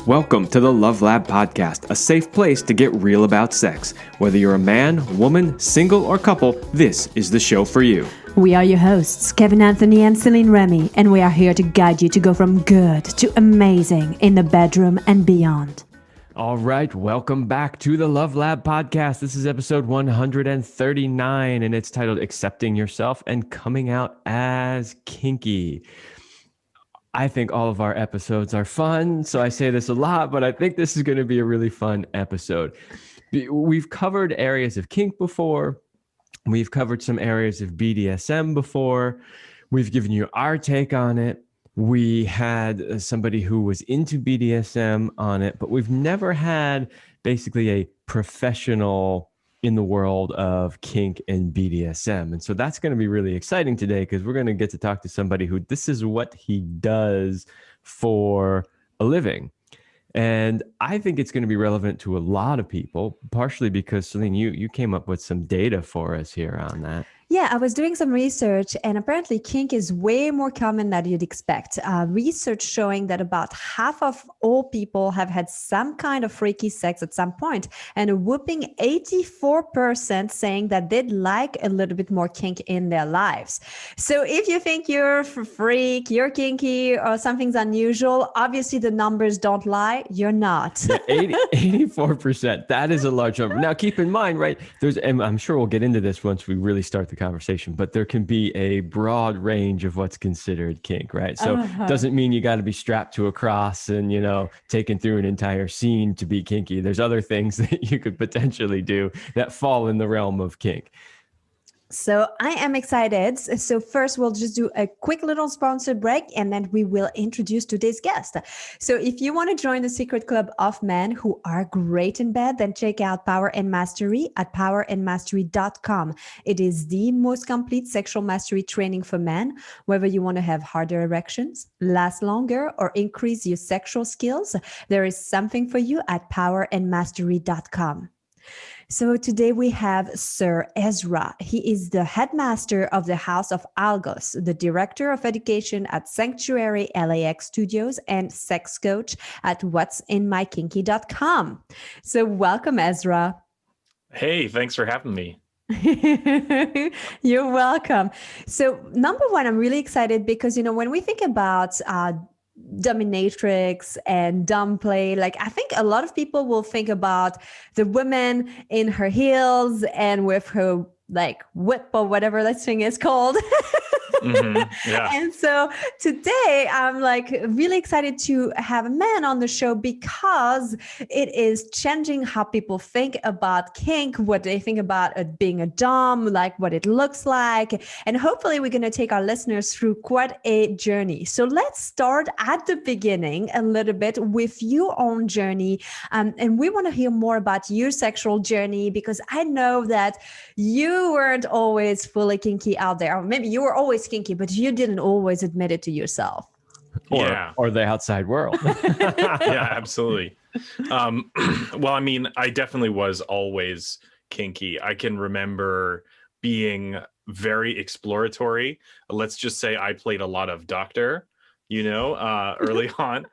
Welcome to the Love Lab Podcast, a safe place to get real about sex. Whether you're a man, woman, single, or couple, this is the show for you. We are your hosts, Kevin Anthony and Céline Remy, and we are here to guide you to go from good to amazing in the bedroom and beyond. All right, welcome back to the Love Lab Podcast. This is episode 139, and it's titled Accepting Yourself and Coming Out as Kinky. I think all of our episodes are fun, so I say this a lot, but I think this is going to be a really fun episode. We've covered areas of kink before. We've covered some areas of BDSM before. We've given you our take on it. We had somebody who was into BDSM on it, but we've never had basically a professional in the world of kink and BDSM. And so that's going to be really exciting today because we're going to get to talk to somebody who this is what he does for a living. And I think it's going to be relevant to a lot of people, partially because, Céline, you came up with some data for us here on that. Yeah, I was doing some research, and apparently kink is way more common than you'd expect. Research showing that about half of all people have had some kind of freaky sex at some point, and a whopping 84% saying that they'd like a little bit more kink in their lives. So if you think you're a freak, you're kinky, or something's unusual, obviously the numbers don't lie. You're not. 84%. That is a large number. Now, keep in mind, right, and I'm sure we'll get into this once we really start the conversation, but there can be a broad range of what's considered kink, right? So doesn't mean you got to be strapped to a cross and, taken through an entire scene to be kinky. There's other things that you could potentially do that fall in the realm of kink. So I am excited. So first, we'll just do a quick little sponsored break, and then we will introduce today's guest. So if you want to join the secret club of men who are great in bed, then check out Power and Mastery at powerandmastery.com. It is the most complete sexual mastery training for men. Whether you want to have harder erections, last longer, or increase your sexual skills, there is something for you at powerandmastery.com. So today we have Sir Ezra. He is the headmaster of the House of Algos, the director of education at Sanctuary LAX Studios, and sex coach at what'sinmykinky.com. So welcome, Ezra. Hey, thanks for having me. You're welcome. So number one, I'm really excited because, when we think about dominatrix and dom play, I think a lot of people will think about the woman in her heels and with her whip or whatever that thing is called. Yeah. And so today I'm really excited to have a man on the show because it is changing how people think about kink, what they think about it being a dom, what it looks like. And hopefully we're going to take our listeners through quite a journey. So let's start at the beginning a little bit with your own journey. And we want to hear more about your sexual journey because I know that you weren't always fully kinky out there. Or maybe you were always kinky, but you didn't always admit it to yourself. Or the outside world. Yeah, absolutely. Well, I definitely was always kinky. I can remember being very exploratory. Let's just say I played a lot of doctor, early on.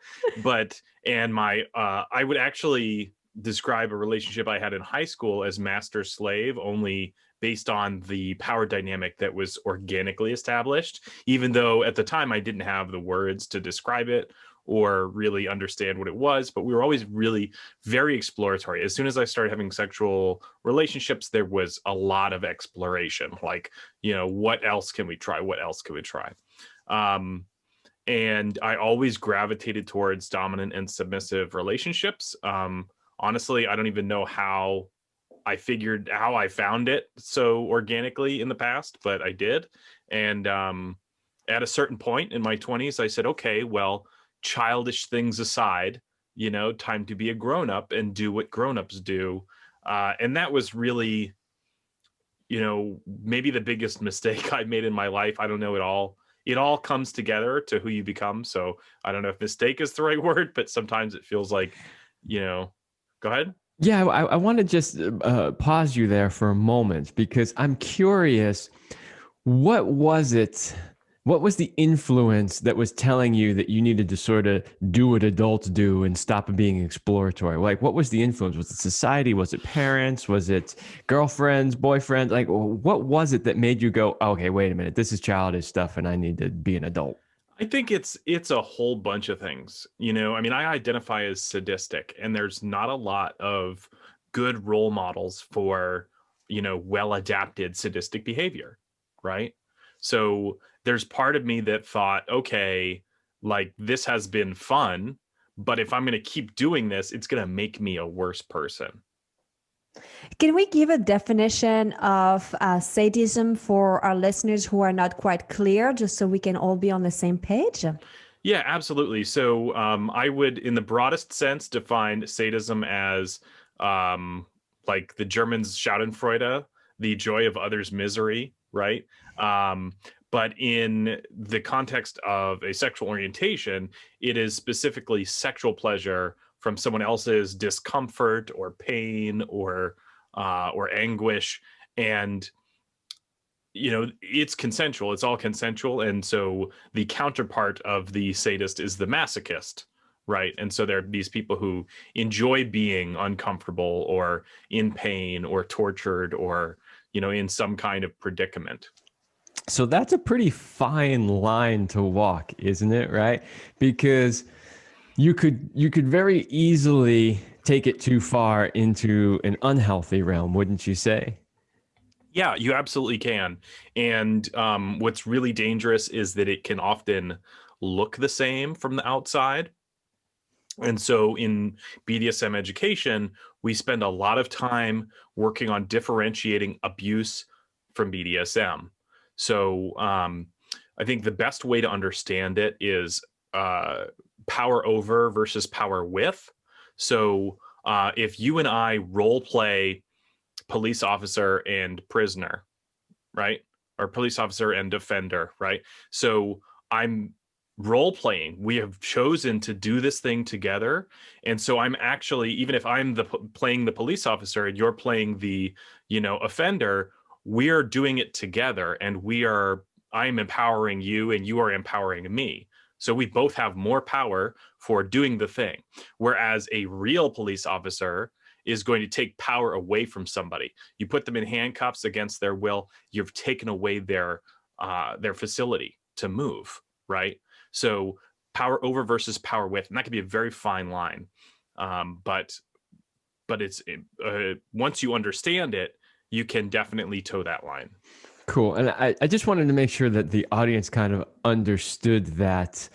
I would actually describe a relationship I had in high school as master slave, only based on the power dynamic that was organically established, even though at the time I didn't have the words to describe it or really understand what it was, but we were always really very exploratory. As soon as I started having sexual relationships, there was a lot of exploration, what else can we try? What else can we try? And I always gravitated towards dominant and submissive relationships. Honestly, I don't even know how I found it so organically in the past, but I did. And at a certain point in my 20s, I said, okay, well, childish things aside, time to be a grown-up and do what grown-ups do. And that was really, maybe the biggest mistake I made in my life. I don't know it all comes together to who you become. So I don't know if mistake is the right word, but sometimes it feels like, go ahead. Yeah, I want to just pause you there for a moment because I'm curious, what was it What was the influence that was telling you that you needed to sort of do what adults do and stop being exploratory? Like, what was the influence? Was it society? Was it parents? Was it girlfriends, boyfriends? Like, what was it that made you go, okay, wait a minute, this is childish stuff and I need to be an adult? I think it's a whole bunch of things. You know, I mean, I identify as sadistic, and there's not a lot of good role models for, you know, well-adapted sadistic behavior, right? So there's part of me that thought, okay, like this has been fun, but if I'm going to keep doing this, it's going to make me a worse person. Can we give a definition of sadism for our listeners who are not quite clear, just so we can all be on the same page? Yeah, absolutely. So I would, in the broadest sense, define sadism as like the Germans Schadenfreude, the joy of others' misery, right? But in the context of a sexual orientation, it is specifically sexual pleasure from someone else's discomfort or pain or anguish. And you know, it's consensual, it's all consensual, and so the counterpart of the sadist is the masochist, right? And so there are these people who enjoy being uncomfortable or in pain or tortured or, you know, in some kind of predicament. So that's a pretty fine line to walk, isn't it? Right? Because you could very easily take it too far into an unhealthy realm, wouldn't you say? Yeah, you absolutely can. And what's really dangerous is that it can often look the same from the outside. And so in BDSM education, we spend a lot of time working on differentiating abuse from BDSM. So I think the best way to understand it is power over versus power with. So if you and I role play police officer and prisoner, right? Or police officer and defender, right? So I'm role playing. We have chosen to do this thing together. And so I'm actually, even if I'm playing the police officer and you're playing the, you know, offender, we are doing it together, and I'm empowering you and you are empowering me. So we both have more power for doing the thing. Whereas a real police officer is going to take power away from somebody. You put them in handcuffs against their will, you've taken away their facility to move, right? So power over versus power with, and that can be a very fine line. But it's once you understand it, you can definitely toe that line. Cool. And I just wanted to make sure that the audience kind of understood that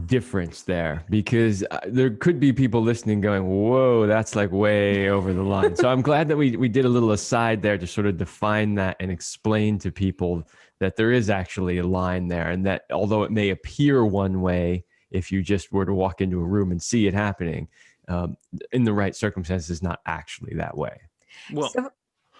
difference there, because there could be people listening going, whoa, that's like way over the line. So I'm glad that we did a little aside there to sort of define that and explain to people that there is actually a line there, and that although it may appear one way, if you just were to walk into a room and see it happening, in the right circumstances, not actually that way. Well,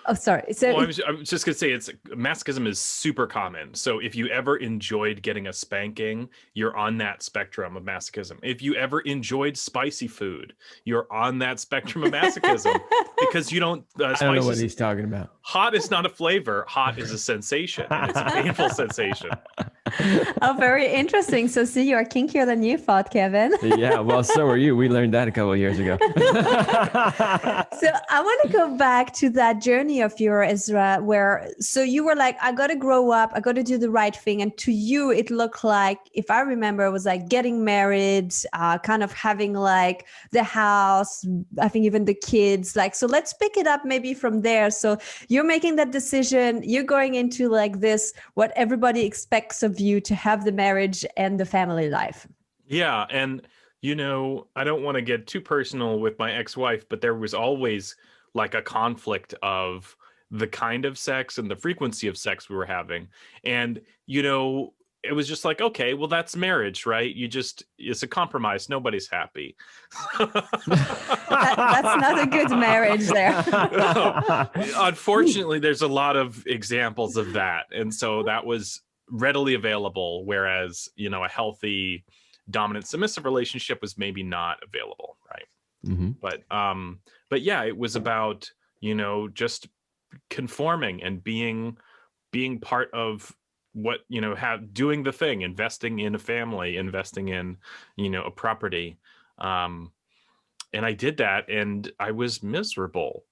oh, sorry. So I was just going to say, masochism is super common. So if you ever enjoyed getting a spanking, you're on that spectrum of masochism. If you ever enjoyed spicy food, you're on that spectrum of masochism, because you don't. I don't know what he's talking about. Hot is not a flavor. Hot is a sensation. And it's a painful sensation. Oh, very interesting. So see, you're kinkier than you thought, Kevin. Yeah, well, so are you. We learned that a couple of years ago. So I want to go back to that journey of your, Ezra, where, so you were like, I got to grow up, I got to do the right thing. And to you, it looked like, if I remember, it was like getting married, kind of having like the house, I think even the kids, like, so let's pick it up maybe from there. So you're making that decision, you're going into like this, what everybody expects of you to have the marriage and the family life. Yeah. And, you know, I don't want to get too personal with my ex-wife, but there was always like a conflict of the kind of sex and the frequency of sex we were having. And, you know, it was just like, okay, well, that's marriage, right? It's a compromise. Nobody's happy. That's not a good marriage there. Unfortunately, there's a lot of examples of that. And so that was readily available, whereas, you know, a healthy dominant submissive relationship was maybe not available, right? Mm-hmm. But yeah, it was about, you know, just conforming and being part of what, have doing the thing, investing in a family, investing in, a property. And I did that, and I was miserable,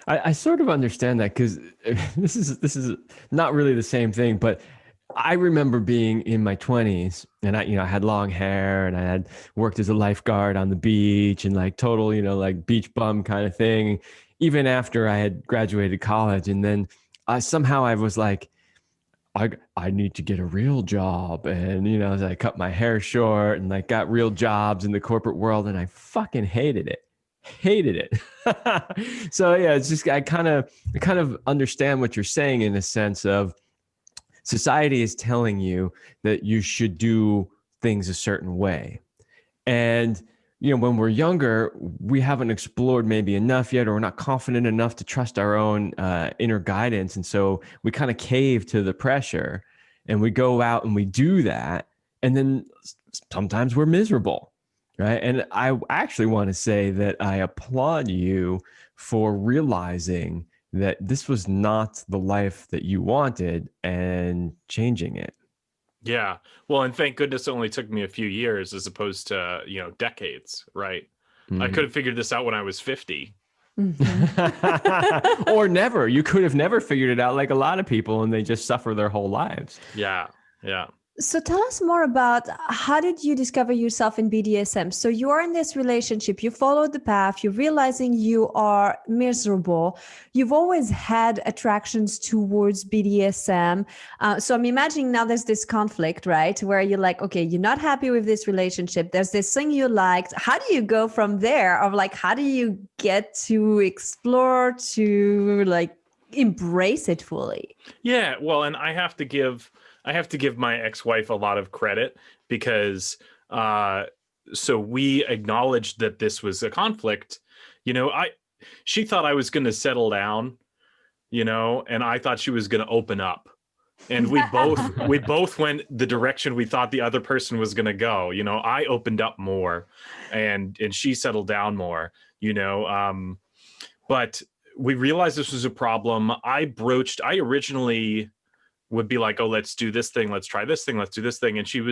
I sort of understand that, because this is not really the same thing, but I remember being in my 20s, and I had long hair, and I had worked as a lifeguard on the beach, and like total, like beach bum kind of thing, even after I had graduated college. And then somehow I was like, I need to get a real job. And, I cut my hair short and like got real jobs in the corporate world. And I fucking hated it. Hated it. So yeah, it's just, I kind of understand what you're saying, in a sense of society is telling you that you should do things a certain way. And, when we're younger, we haven't explored maybe enough yet, or we're not confident enough to trust our own inner guidance. And so we kind of cave to the pressure, and we go out and we do that. And then sometimes we're miserable. Right. And I actually want to say that I applaud you for realizing that this was not the life that you wanted and changing it. Yeah. Well, and thank goodness it only took me a few years as opposed to, decades, right? I could have figured this out when I was 50. Or never. You could have never figured it out, like a lot of people, and they just suffer their whole lives. Yeah. Yeah. So tell us more about, how did you discover yourself in BDSM? So you are in this relationship, you followed the path, you're realizing you are miserable. You've always had attractions towards BDSM. So I'm imagining now there's this conflict, right? Where you're like, okay, you're not happy with this relationship. There's this thing you liked. How do you go from there? Of like, how do you get to explore, to like embrace it fully? Yeah. Well, and I have to give my ex-wife a lot of credit, because so we acknowledged that this was a conflict. She thought I was going to settle down, and I thought she was going to open up. And we both went the direction we thought the other person was going to go. I opened up more, and she settled down more, but we realized this was a problem. I originally would be like, oh, let's do this thing, let's try this thing, let's do this thing. And she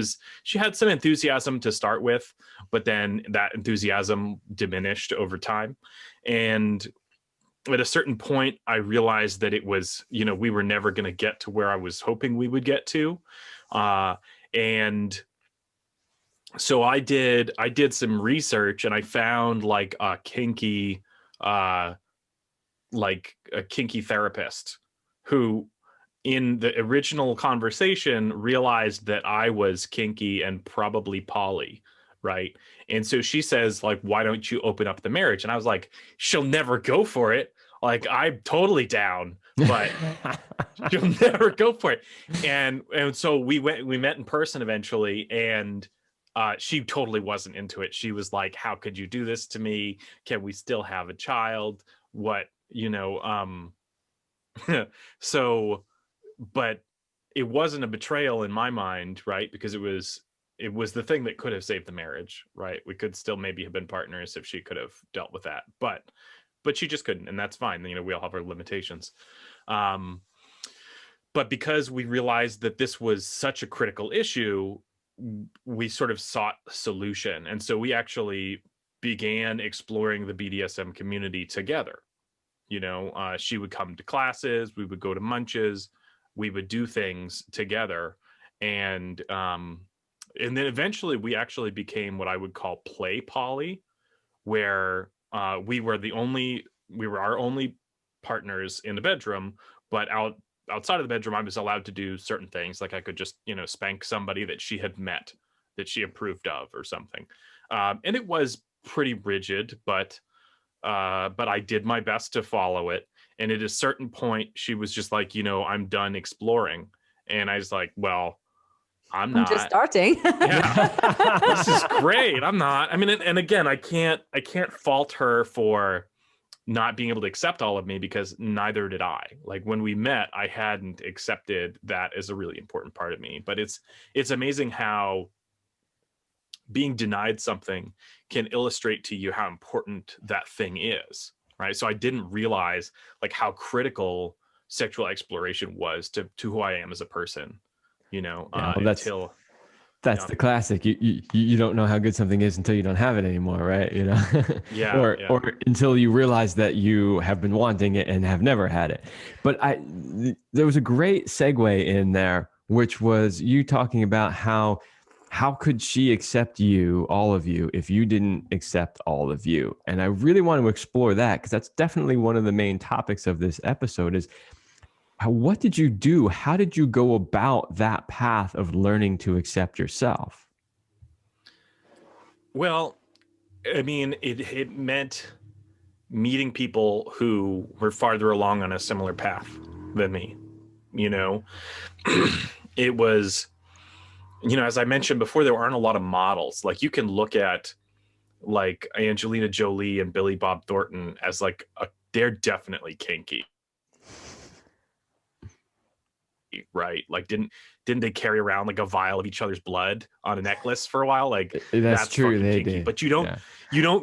had some enthusiasm to start with, but then that enthusiasm diminished over time. And at a certain point, I realized that it was, we were never going to get to where I was hoping we would get to. And so I did some research, and I found like a kinky therapist who, in the original conversation, realized that I was kinky and probably poly, right? And so she says, like, why don't you open up the marriage? And I was like, she'll never go for it. Like, I'm totally down, but she'll never go for it. And so we met in person eventually, and she totally wasn't into it. She was like, how could you do this to me? Can we still have a child? What, so, but it wasn't a betrayal in my mind, right? Because it was the thing that could have saved the marriage, right? We could still maybe have been partners if she could have dealt with that, but she just couldn't, and that's fine. We all have our limitations. But because we realized that this was such a critical issue, we sort of sought a solution. And so we actually began exploring the BDSM community together. She would come to classes, we would go to munches, we would do things together. And then eventually we actually became what I would call play poly, where we were our only partners in the bedroom, but outside of the bedroom, I was allowed to do certain things. Like I could just, spank somebody that she had met, that she approved of or something. And it was pretty rigid, but I did my best to follow it. And at a certain point, she was just like, I'm done exploring. And I was like, well, I'm not. I'm just starting. Yeah, this is great. I'm not. I mean, and again, I can't fault her for not being able to accept all of me, because neither did I. Like when we met, I hadn't accepted that as a really important part of me. But it's amazing how being denied something can illustrate to you how important that thing is, right? So I didn't realize like how critical sexual exploration was to who I am as a person, you know, Yeah, well, until that's the classic. You don't know how good something is until you don't have it anymore, right? You know, yeah, or until you realize that you have been wanting it and have never had it. But there was a great segue in there, which was you talking about how could she accept you, all of you, if you didn't accept all of you? And I really want to explore that because that's definitely one of the main topics of this episode is what did you do? How did you go about that path of learning to accept yourself? Well, I mean, it meant meeting people who were farther along on a similar path than me, you know. It was, you know, as I mentioned before, there aren't a lot of models. Like you can look at like Angelina Jolie and Billy Bob Thornton as like they're definitely kinky, right? Like didn't they carry around like a vial of each other's blood on a necklace for a while? Like that's true, they kinky. did. But you don't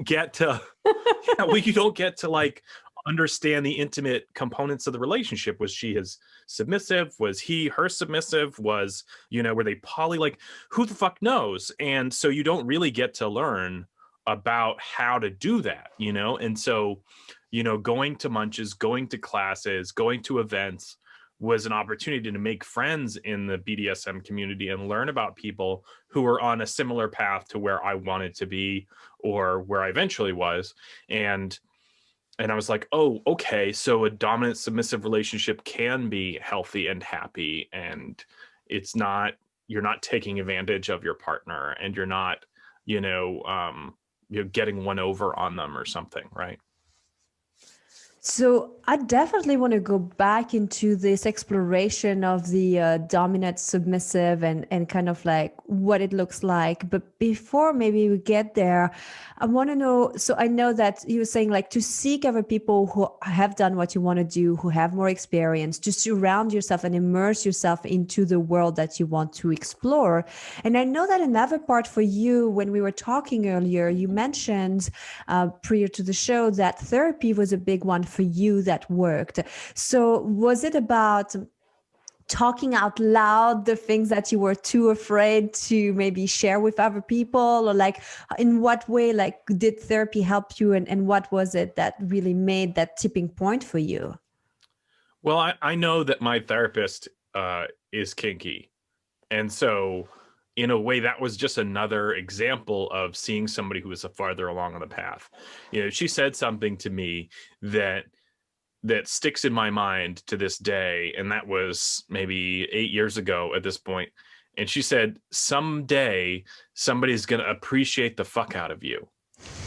get to you don't get to like understand the intimate components of the relationship. Was she his submissive? Was he her submissive? Was, you know, were they poly? Like who the fuck knows? And so you don't really get to learn about how to do that, you know? And so, you know, going to munches, going to classes, going to events was an opportunity to make friends in the BDSM community and learn about people who were on a similar path to where I wanted to be or where I eventually was. And I was like, oh, okay, so a dominant submissive relationship can be healthy and happy, and it's not, you're not taking advantage of your partner, and you're not, you're getting one over on them or something, right? So I definitely want to go back into this exploration of the dominant submissive and kind of like what it looks like. But before maybe we get there, I want to know, so I know that you were saying like to seek other people who have done what you want to do, who have more experience, to surround yourself and immerse yourself into the world that you want to explore. And I know that another part for you, when we were talking earlier, you mentioned prior to the show that therapy was a big one for you that worked. So was it about talking out loud the things that you were too afraid to maybe share with other people, or like in what way like did therapy help you, and what was it that really made that tipping point for you? Well, I know that my therapist is kinky, and so in a way that was just another example of seeing somebody who was farther along on the path. You know, she said something to me that sticks in my mind to this day, and that was maybe 8 years ago at this point. And she said, someday somebody's going to appreciate the fuck out of you.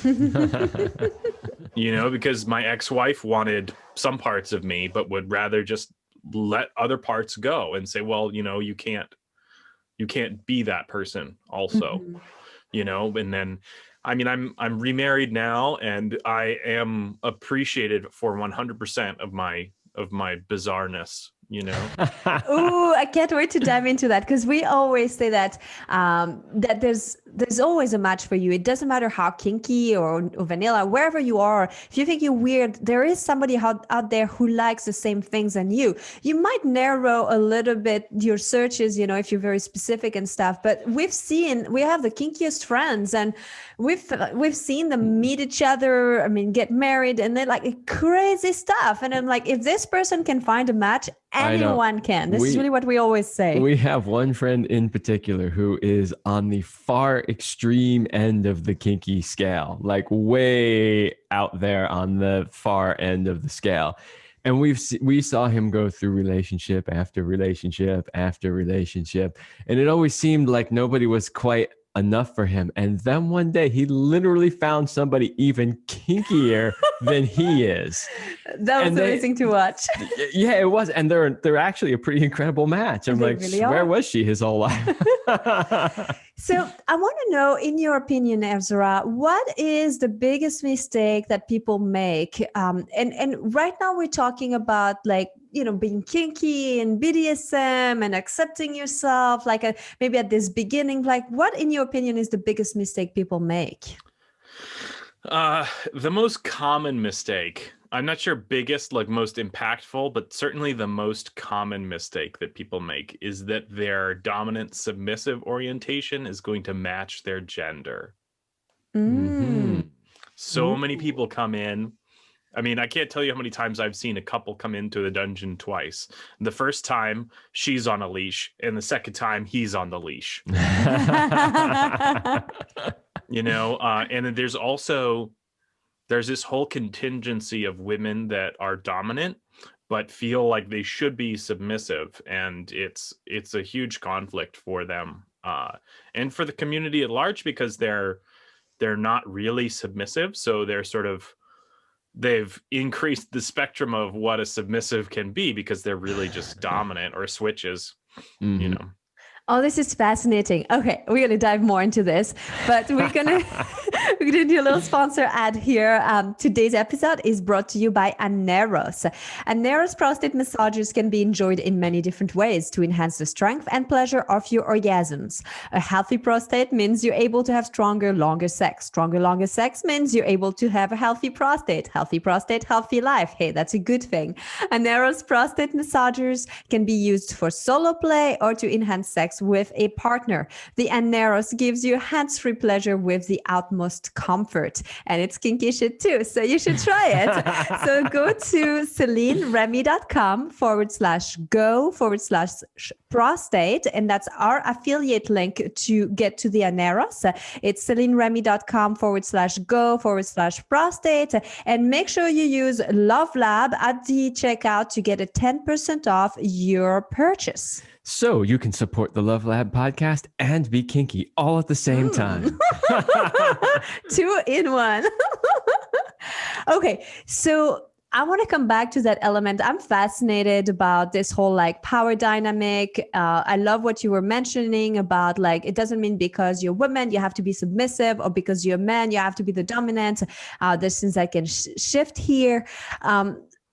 You know, because my ex-wife wanted some parts of me but would rather just let other parts go and say, well, you know, you can't be that person also. Mm-hmm. You know. And then I mean, I'm remarried now, and I am appreciated for 100% of my bizarreness, you know. Ooh, I can't wait to dive into that, because we always say that that there's always a match for you. It doesn't matter how kinky or vanilla, wherever you are. If you think you're weird, there is somebody out there who likes the same things than you. You might narrow a little bit your searches, you know, if you're very specific and stuff. But we have the kinkiest friends, and we've seen them meet each other. I mean, get married, and they're like crazy stuff. And I'm like, if this person can find a match, anyone can. This is really what we always say. We have one friend in particular who is on the far extreme end of the kinky scale, like way out there on the far end of the scale. And we saw him go through relationship after relationship after relationship. And it always seemed like nobody was quite enough for him. And then one day he literally found somebody even kinkier than he is. That was amazing to watch. Yeah, it was. And they're actually a pretty incredible match. I'm like, really where was she his whole life? So I want to know, in your opinion, Ezra, what is the biggest mistake that people make? And right now we're talking about like, you know, being kinky and BDSM and accepting yourself, like maybe at this beginning, like what, in your opinion, is the biggest mistake people make? The most common mistake I'm not sure biggest, like most impactful, but certainly the most common mistake that people make is that their dominant submissive orientation is going to match their gender. Mm. So many people come in. I mean, I can't tell you how many times I've seen a couple come into the dungeon twice. The first time she's on a leash, and the second time he's on the leash. You know, and then there's this whole contingency of women that are dominant but feel like they should be submissive, and it's a huge conflict for them, and for the community at large, because they're not really submissive, so they've increased the spectrum of what a submissive can be because they're really just dominant or switches, you know. Oh, this is fascinating. Okay, we're gonna dive more into this, but we're gonna do a little sponsor ad here. Today's episode is brought to you by ANEROS. ANEROS prostate massages can be enjoyed in many different ways to enhance the strength and pleasure of your orgasms. A healthy prostate means you're able to have stronger, longer sex. Stronger, longer sex means you're able to have a healthy prostate. Healthy prostate, healthy life. Hey, that's a good thing. ANEROS prostate massagers can be used for solo play or to enhance sex with a partner. The ANEROS gives you hands-free pleasure with the utmost comfort, and it's kinky shit too, so you should try it. So go to CelineRemy.com/go/prostate, and that's our affiliate link to get to the ANEROS. It's CelineRemy.com/go/prostate, and make sure you use Love Lab at the checkout to get a 10% off your purchase. So you can support the Love Lab podcast and be kinky all at the same time. 2 in 1. Okay, so I want to come back to that element. I'm fascinated about this whole like power dynamic. I love what you were mentioning about like, it doesn't mean because you're women, you have to be submissive, or because you're a man, you have to be the dominant. There's things that can shift here.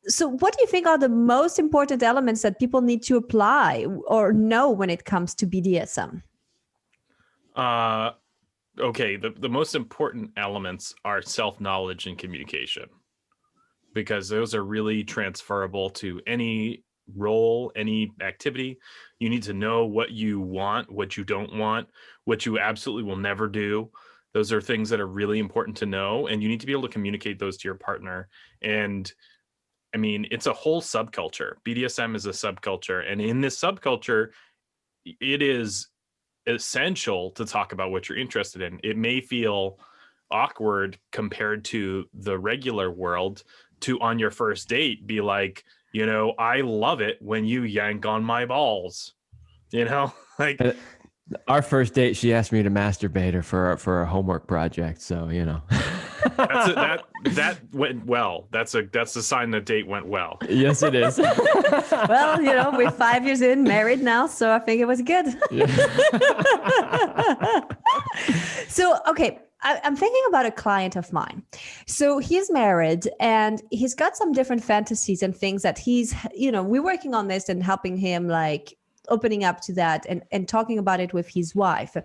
So what do you think are the most important elements that people need to apply or know when it comes to BDSM? Okay, the most important elements are self-knowledge and communication, because those are really transferable to any role, any activity. You need to know what you want, what you don't want, what you absolutely will never do. Those are things that are really important to know, and you need to be able to communicate those to your partner. And I mean, it's a whole subculture. BDSM is a subculture. And in this subculture, it is essential to talk about what you're interested in. It may feel awkward compared to the regular world to, on your first date, be like, you know, I love it when you yank on my balls, you know, like our first date, she asked me to masturbate her for a homework project. So, you know. that went well. That's a sign the date went well. Yes, it is. Well, you know, we're 5 years in, married now, so I think it was good. Yeah. So, okay, I'm thinking about a client of mine. So he's married and he's got some different fantasies and things that he's, you know, we're working on this and helping him like opening up to that and talking about it with his wife.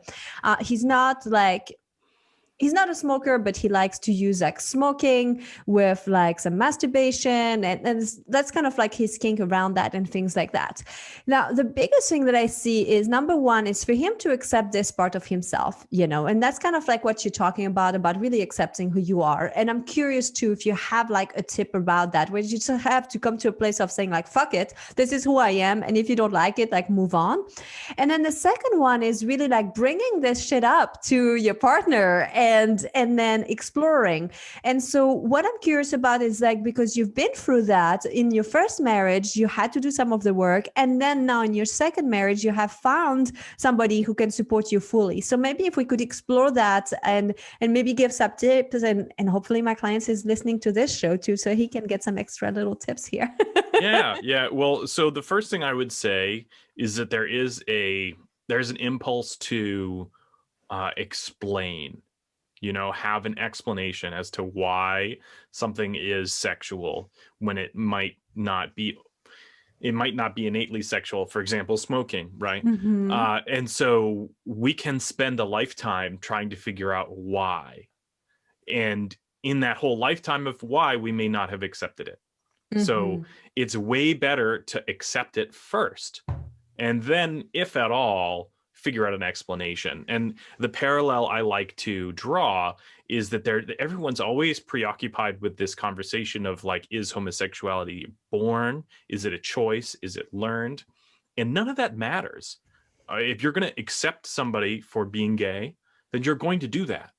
He's not a smoker, but he likes to use like smoking with like some masturbation. And that's kind of like his kink around that and things like that. Now, the biggest thing that I see is number one is for him to accept this part of himself, you know, and that's kind of like what you're talking about really accepting who you are. And I'm curious too, if you have like a tip about that, where you just have to come to a place of saying like, fuck it, this is who I am. And if you don't like it, like move on. And then the second one is really like bringing this shit up to your partner and then exploring. And so what I'm curious about is like, because you've been through that in your first marriage, you had to do some of the work. And then now in your second marriage, you have found somebody who can support you fully. So maybe if we could explore that and maybe give some tips, and hopefully my clients is listening to this show too, so he can get some extra little tips here. Yeah. Well, so the first thing I would say is that there's an impulse to explain, you know, have an explanation as to why something is sexual when it might not be innately sexual. For example, smoking, right? Mm-hmm. And so we can spend a lifetime trying to figure out why. And in that whole lifetime of why, we may not have accepted it. So it's way better to accept it first, and then, if at all, figure out an explanation. And the parallel I like to draw is that everyone's always preoccupied with this conversation of like, is homosexuality born? Is it a choice? Is it learned? And none of that matters. If you're going to accept somebody for being gay, then you're going to do that,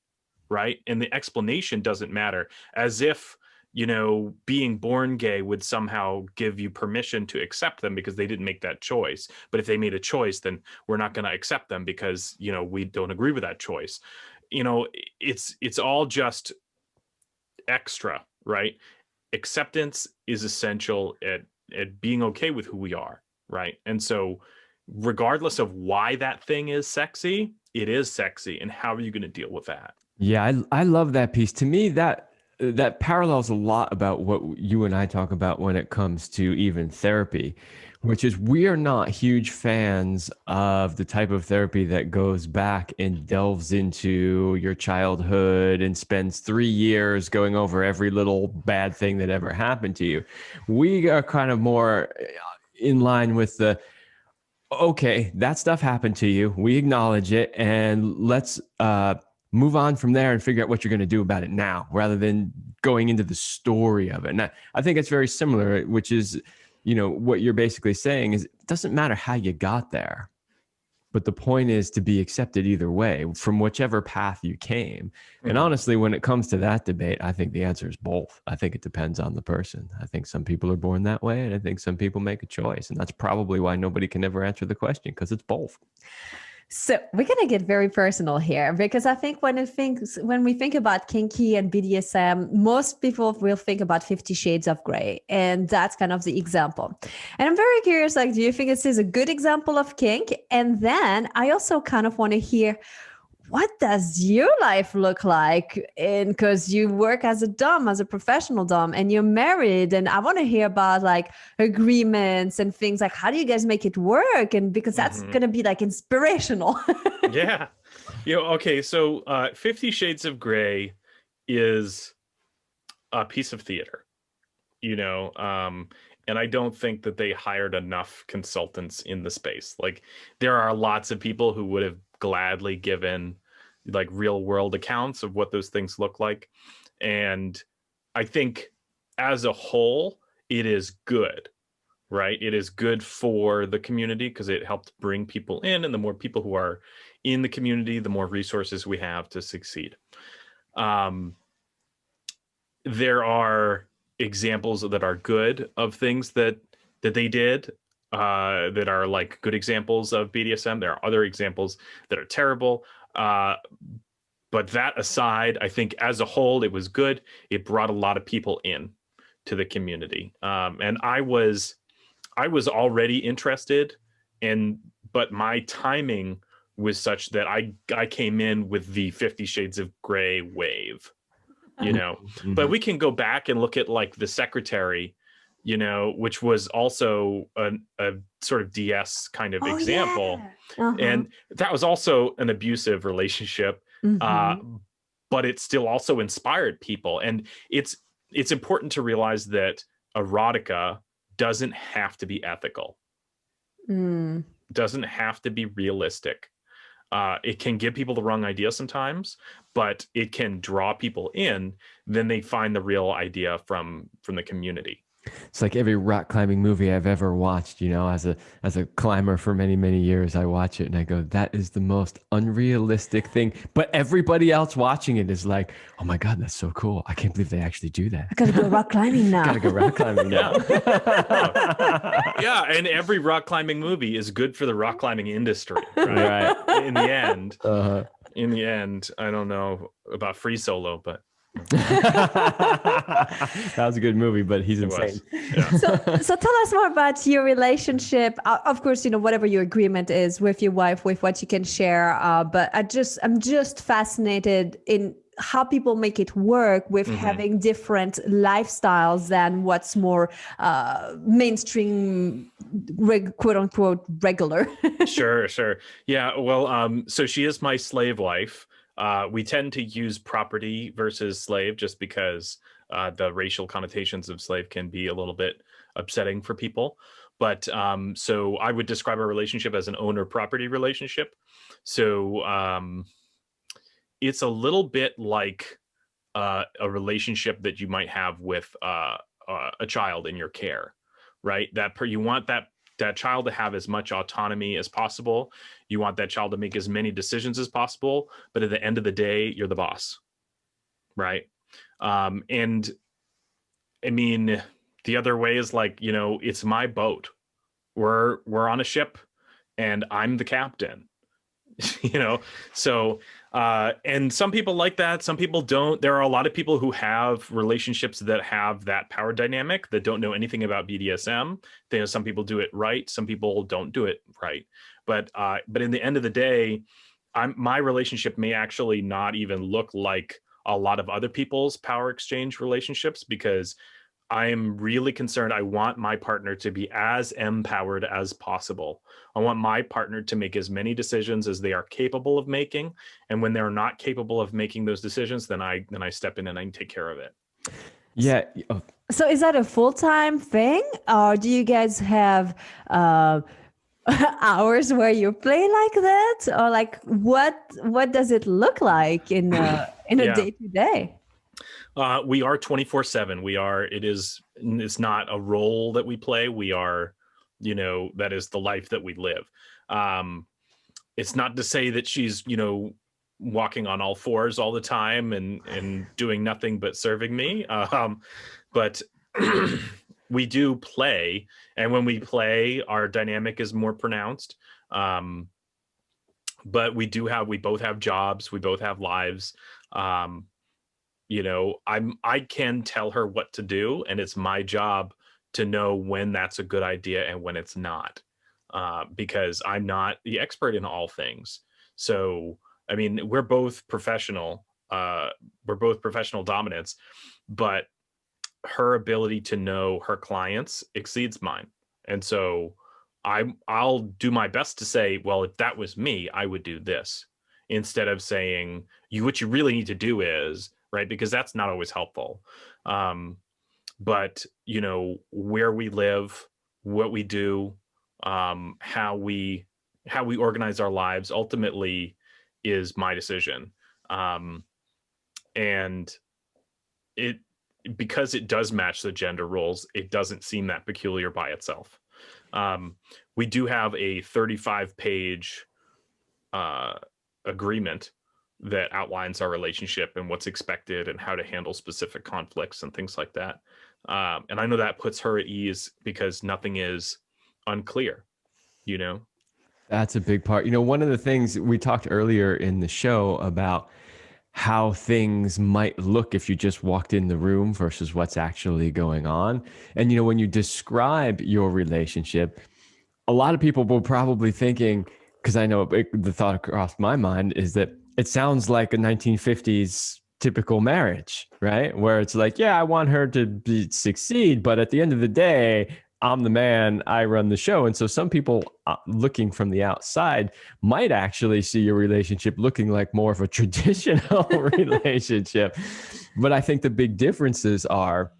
right? And the explanation doesn't matter, as if, you know, being born gay would somehow give you permission to accept them because they didn't make that choice. But if they made a choice, then we're not going to accept them because, you know, we don't agree with that choice. You know, it's all just extra, right? Acceptance is essential at being okay with who we are, right? And so regardless of why that thing is sexy, it is sexy. And how are you going to deal with that? Yeah, I love that piece. To me, that parallels a lot about what you and I talk about when it comes to even therapy, which is we are not huge fans of the type of therapy that goes back and delves into your childhood and spends 3 years going over every little bad thing that ever happened to you. We are kind of more in line with the, okay, that stuff happened to you. We acknowledge it, and let's move on from there and figure out what you're going to do about it now, rather than going into the story of it. And I think it's very similar, which is, you know, what you're basically saying is it doesn't matter how you got there, but the point is to be accepted either way from whichever path you came. And honestly, when it comes to that debate, I think the answer is both. I think it depends on the person. I think some people are born that way, and I think some people make a choice. And that's probably why nobody can ever answer the question, because it's both. So we're going to get very personal here, because I think when we think about kinky and BDSM, most people will think about 50 Shades of Grey, and that's kind of the example. And I'm very curious, like, do you think this is a good example of kink? And then I also kind of want to hear, what does your life look like? And because you work as a Dom, as a professional Dom, and you're married, and I want to hear about like agreements and things like, how do you guys make it work? And because that's going to be like inspirational. Yeah. You know, okay. So 50 Shades of Grey is a piece of theater, you know, and I don't think that they hired enough consultants in the space. Like, there are lots of people who would have gladly given like real world accounts of what those things look like. And I think as a whole, it is good, right? It is good for the community because it helped bring people in, and the more people who are in the community, the more resources we have to succeed. There are examples that are good of things that they did that are like good examples of BDSM. There are other examples that are terrible. But that aside, I think as a whole, it was good. It brought a lot of people in to the community. And I was already interested but my timing was such that I came in with the 50 Shades of Grey wave, you know. But we can go back and look at like The Secretary, you know, which was also a sort of DS kind of example. Yeah. And that was also an abusive relationship, but it still also inspired people. And it's important to realize that erotica doesn't have to be ethical. Doesn't have to be realistic. It can give people the wrong idea sometimes, but it can draw people in. Then they find the real idea from the community. It's like every rock climbing movie I've ever watched, you know, as a climber for many, many years, I watch it and I go, that is the most unrealistic thing. But everybody else watching it is like, oh my God, that's so cool. I can't believe they actually do that. I gotta go rock climbing now. Gotta go rock climbing now. Yeah, and every rock climbing movie is good for the rock climbing industry, right? In the end. In the end, I don't know about Free Solo, but that was a good movie, but he's insane. Yeah. So tell us more about your relationship. Of course, you know, whatever your agreement is with your wife, with what you can share. But I'm just fascinated in how people make it work with having different lifestyles than what's more mainstream, quote unquote, regular. Sure. Yeah. Well, so she is my slave wife. We tend to use property versus slave just because the racial connotations of slave can be a little bit upsetting for people. But so I would describe our relationship as an owner-property relationship. So it's a little bit like a relationship that you might have with a child in your care, right? You want that child to have as much autonomy as possible. You want that child to make as many decisions as possible, but at the end of the day, you're the boss, right? And I mean, the other way is like, you know, it's my boat. We're on a ship, and I'm the captain. You know, so and some people like that, some people don't. There are a lot of people who have relationships that have that power dynamic that don't know anything about BDSM. You know, some people do it right, some people don't do it right. But in the end of the day, my relationship may actually not even look like a lot of other people's power exchange relationships, because I am really concerned. I want my partner to be as empowered as possible. I want my partner to make as many decisions as they are capable of making. And when they're not capable of making those decisions, then I step in and I take care of it. Yeah. So is that a full-time thing, or do you guys have hours where you play like that, or like what does it look like in a day-to-day? We are 24/7. It's not a role that we play. We are, you know, that is the life that we live. It's not to say that she's, you know, walking on all fours all the time and doing nothing but serving me. But we do play. And when we play, our dynamic is more pronounced. But we both have jobs. We both have lives. You know, I can tell her what to do, and it's my job to know when that's a good idea and when it's not, because I'm not the expert in all things. So, I mean, we're both professional dominants, but her ability to know her clients exceeds mine. And so I'll do my best to say, well, if that was me, I would do this, instead of saying, what you really need to do is, right? Because that's not always helpful. But, you know, where we live, what we do, how we organize our lives ultimately is my decision. And because it does match the gender roles, it doesn't seem that peculiar by itself. We do have a 35-page agreement that outlines our relationship and what's expected and how to handle specific conflicts and things like that. And I know that puts her at ease because nothing is unclear, you know? That's a big part. You know, one of the things we talked earlier in the show about how things might look if you just walked in the room versus what's actually going on. And, you know, when you describe your relationship, a lot of people will probably thinking, because I know the thought across my mind is that it sounds like a 1950s typical marriage, right? Where it's like, yeah, I want her to succeed, but at the end of the day, I'm the man, I run the show. And so some people looking from the outside might actually see your relationship looking like more of a traditional relationship. But I think the big differences are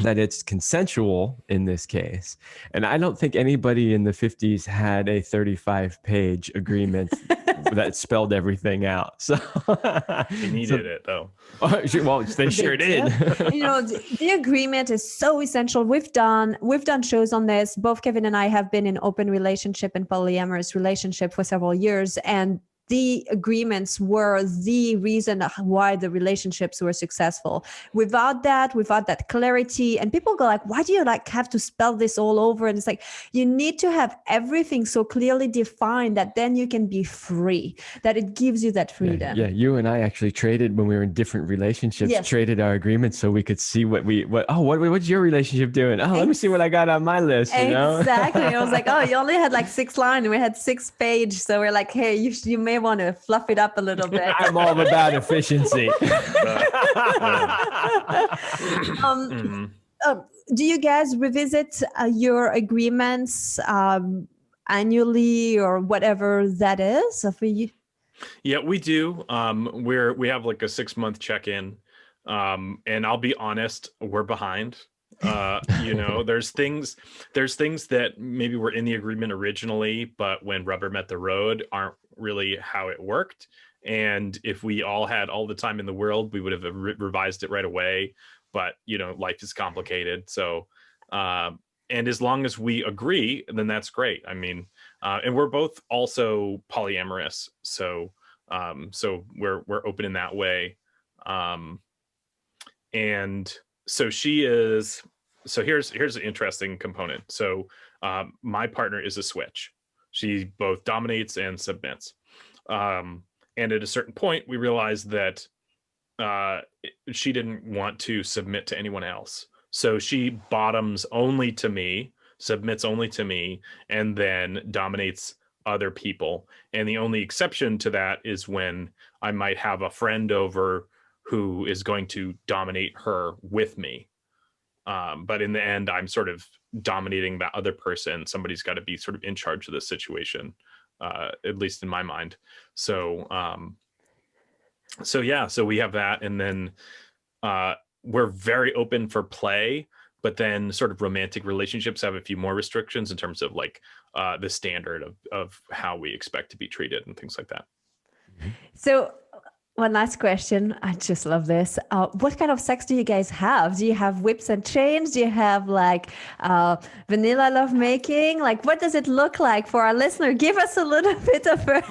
that it's consensual in this case. And I don't think anybody in the 50s had a 35-page agreement that spelled everything out. So they needed it though. Well, they sure did. You know, the agreement is so essential. We've done shows on this. Both Kevin and I have been in open relationship and polyamorous relationship for several years, and the agreements were the reason why the relationships were successful. Without that clarity, and people go like, why do you like have to spell this all over? And it's like, you need to have everything so clearly defined that then you can be free, that it gives you that freedom. Yeah, you and I actually traded when we were in different relationships, traded our agreements so we could see what's your relationship doing? Oh, let me see what I got on my list, you know? Exactly. I was like, oh, you only had like 6 lines and we had 6 pages. So we're like, hey, you may want to fluff it up a little bit. I'm all about efficiency. Do you guys revisit your agreements annually or whatever that is for you? Yeah, we do. We have like a 6-month check-in. And I'll be honest, we're behind. There's things that maybe were in the agreement originally, but when rubber met the road aren't really how it worked. And if we all had all the time in the world, we would have revised it right away. But life is complicated. So and as long as we agree, then that's great. I mean, and we're both also polyamorous. So we're open in that way. And so here's an interesting component. So my partner is a switch. She both dominates and submits. And at a certain point, we realized that she didn't want to submit to anyone else. So she bottoms only to me, submits only to me, and then dominates other people. And the only exception to that is when I might have a friend over who is going to dominate her with me. But in the end, I'm sort of dominating that other person. Somebody's got to be sort of in charge of the situation, at least in my mind. So we have that. And then we're very open for play, but then sort of romantic relationships have a few more restrictions in terms of like the standard of how we expect to be treated and things like that. So one last question. I just love this. What kind of sex do you guys have? Do you have whips and chains? Do you have like vanilla lovemaking? Like, what does it look like for our listener? Give us a little bit of a...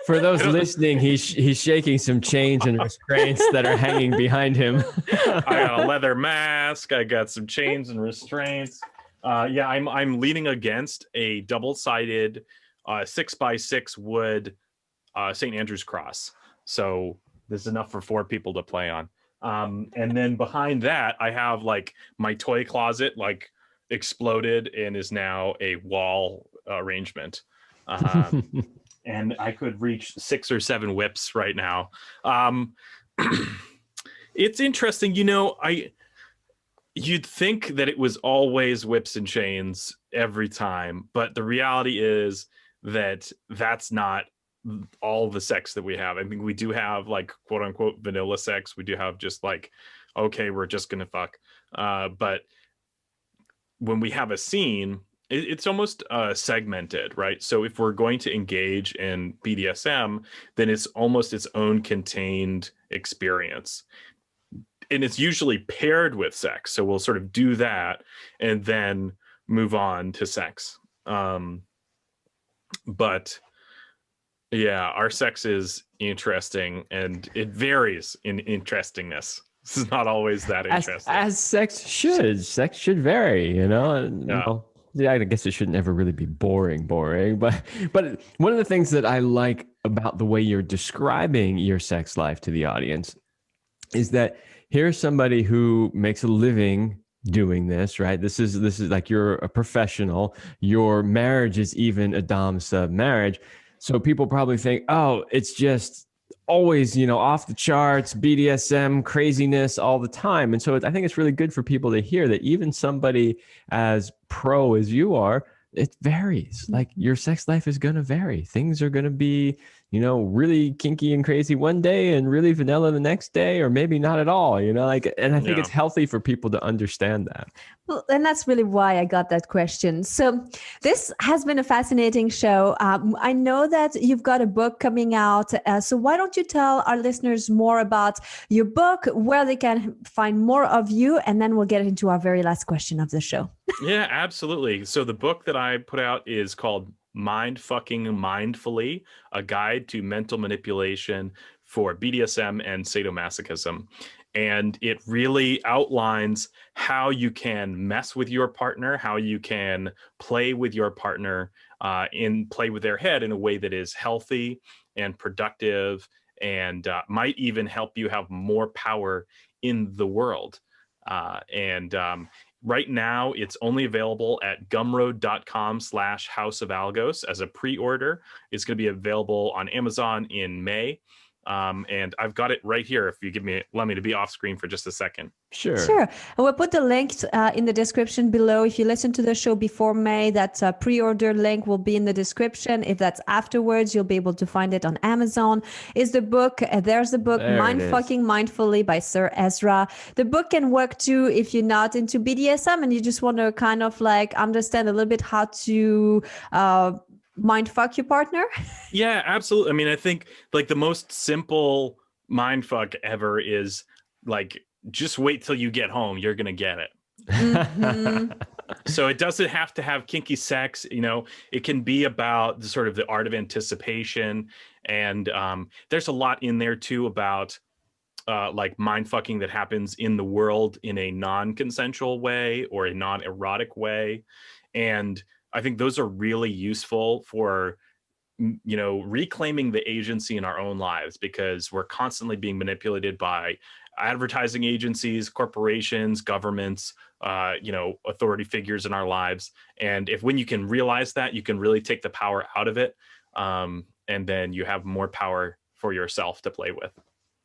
For those listening, he's shaking some chains and restraints that are hanging behind him. I got a leather mask. I got some chains and restraints. I'm leaning against a double-sided 6x6 wood St. Andrew's cross. So there's enough for 4 people to play on. And then behind that, I have like my toy closet like exploded and is now a wall arrangement. And I could reach 6 or 7 whips right now. It's interesting, you'd think that it was always whips and chains every time, but the reality is that that's not all the sex that we have. I mean, we do have like quote unquote vanilla sex. We do have just like, okay, we're just gonna fuck. But when we have a scene, it's almost segmented, right? So if we're going to engage in BDSM, then it's almost its own contained experience. And it's usually paired with sex. So we'll sort of do that and then move on to sex. But yeah, our sex is interesting and it varies in interestingness. This is not always that interesting. As sex should. Sex should vary, I guess it should never really be boring. But one of the things that I like about the way you're describing your sex life to the audience is that here's somebody who makes a living doing this, right? This is like you're a professional. Your marriage is even a dom sub marriage. So people probably think, oh, it's just always, off the charts, BDSM craziness all the time. And so I think it's really good for people to hear that even somebody as pro as you are, it varies. Like your sex life is going to vary. Things are going to be, really kinky and crazy one day and really vanilla the next day, or maybe not at all, and I think it's healthy for people to understand that. Well, and that's really why I got that question. So this has been a fascinating show. I know that you've got a book coming out. So why don't you tell our listeners more about your book, where they can find more of you, and then we'll get into our very last question of the show. Yeah, absolutely. So the book that I put out is called Mind Fucking Mindfully, a guide to mental manipulation for BDSM and sadomasochism. And it really outlines how you can mess with your partner, how you can play with your partner, play with their head in a way that is healthy and productive and might even help you have more power in the world. Right now, it's only available at gumroad.com/House of Algos as a pre-order. It's going to be available on Amazon in May. And I've got it right here. If you allow me to be off screen for just a second. Sure. And we'll put the link in the description below. If you listen to the show before May, that pre-order link will be in the description. If that's afterwards, you'll be able to find it on Amazon. Is the book, there's the book, Mind Fucking Mindfully by Sir Ezra. The book can work too if you're not into BDSM and you just want to kind of like understand a little bit how to mind fuck your partner. Yeah, absolutely. I mean, I think like the most simple mind fuck ever is like, just wait till you get home. You're going to get it. Mm-hmm. So it doesn't have to have kinky sex. You know, it can be about the sort of the art of anticipation. And there's a lot in there too about like mind fucking that happens in the world in a non-consensual way or a non-erotic way. And I think those are really useful for, you know, reclaiming the agency in our own lives, because we're constantly being manipulated by advertising agencies, corporations, governments, you know, authority figures in our lives. And when you can realize that, you can really take the power out of it. And then you have more power for yourself to play with.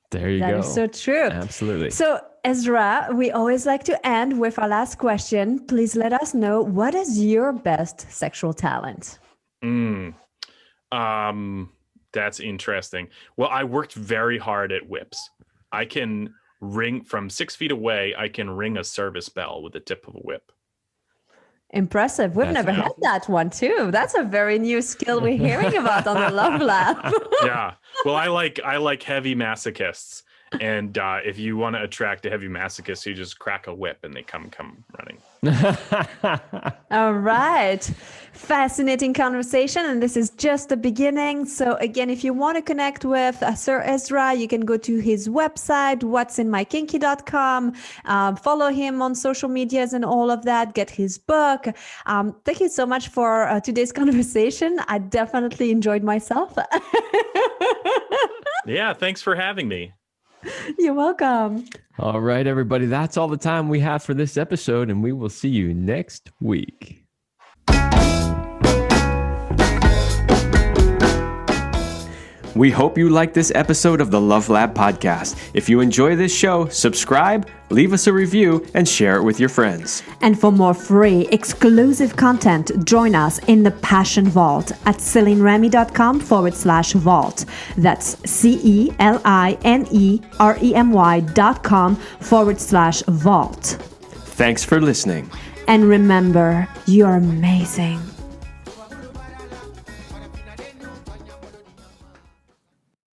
There you go. That is so true. Absolutely. So, Ezra, we always like to end with our last question. Please let us know, what is your best sexual talent? That's interesting. Well, I worked very hard at whips. I can ring from 6 feet away. I can ring a service bell with the tip of a whip. Impressive. We've never had that one too. That's a very new skill we're hearing about on the Love Lab. Yeah. Well, I like heavy masochists. And if you want to attract a heavy masochist, you just crack a whip and they come running. All right. Fascinating conversation. And this is just the beginning. So again, if you want to connect with Sir Ezra, you can go to his website, whatsinmykinky.com, follow him on social medias and all of that, get his book. Thank you so much for today's conversation. I definitely enjoyed myself. Yeah, thanks for having me. You're welcome. All right, everybody. That's all the time we have for this episode, and we will see you next week. We hope you liked this episode of the Love Lab podcast. If you enjoy this show, subscribe, leave us a review, and share it with your friends. And for more free, exclusive content, join us in the Passion Vault at CelineRemy.com/vault. That's CelineRemy.com/vault. Thanks for listening. And remember, you're amazing.